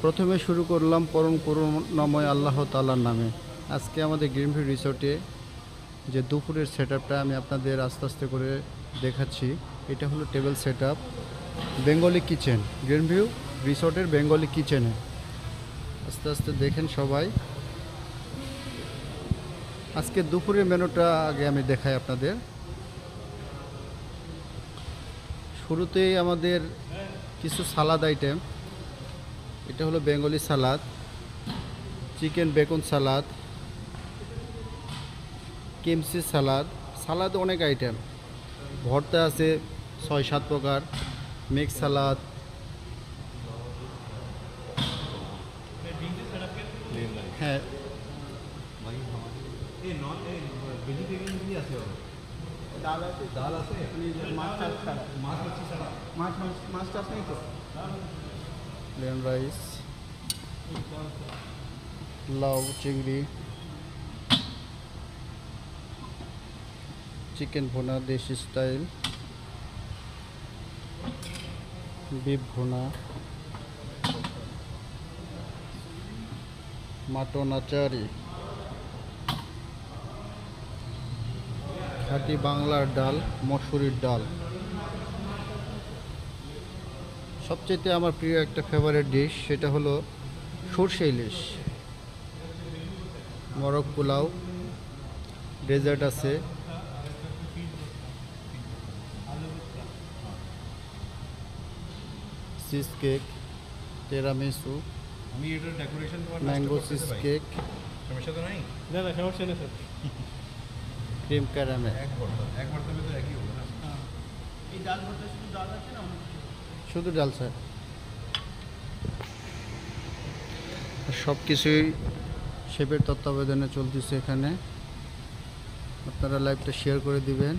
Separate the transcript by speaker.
Speaker 1: প্রথমে শুরু করলাম পরম করুণাময় আল্লাহ তাআলার নামে। আজকে আমাদের গ্রিন ভিউ রিসোর্টে যে দুপুরের সেটআপটা আমি আপনাদের আস্তে আস্তে করে দেখাচ্ছি। এটা হলো table setup, Bengali kitchen, green view রিসোর্টের বেঙ্গলি কিচেনে। আস্তে আস্তে দেখেন সবাই। আজকে দুপুরের মেনুটা আগে আমি দেখাই আপনাদের। শুরুতেই আমাদের কিছু সালাদ আইটেম। এটা হলো বেঙ্গলি সালাদ, চিকেন বেকন সালাদ, কিমচি সালাদ, সালাদ অনেক আইটেম, ভর্তা আছে ৬-৭ প্রকার, মিক্স সালাদ, হ্যাঁ প্লেন রাইস, লাউ, চিংড়ি, চিকেন ভুনা দেশি স্টাইল, বিফ ভুনা, মাটন আচারি, খাঁটি বাংলার ডাল, মসুরির ডাল। সবচেয়ে আমার প্রিয় একটা ফেভারিট ডিশ, সেটা হলো সরষে ইলিশ, মরক পোলাও, ডেজার্ট আছে, চিজ কেক, টেরামিসু,
Speaker 2: আমি এটা ডেকোরেশন তোমার
Speaker 1: ম্যাঙ্গো চিজ কেক,
Speaker 2: সমস্যা তো নাই।
Speaker 3: না না সমস্যা নেই স্যার।
Speaker 1: Cream caramel.
Speaker 2: একবার তবে তো একই হবে না।
Speaker 3: এই ডাল ভর্তা শুধু ডাল আছে না?
Speaker 1: শুধু ডাল স্যার। সব কিছুই শেফের তত্ত্বাবধানে চলতেছে এখানে। আপনারা লাইভটা শেয়ার করে দিবেন।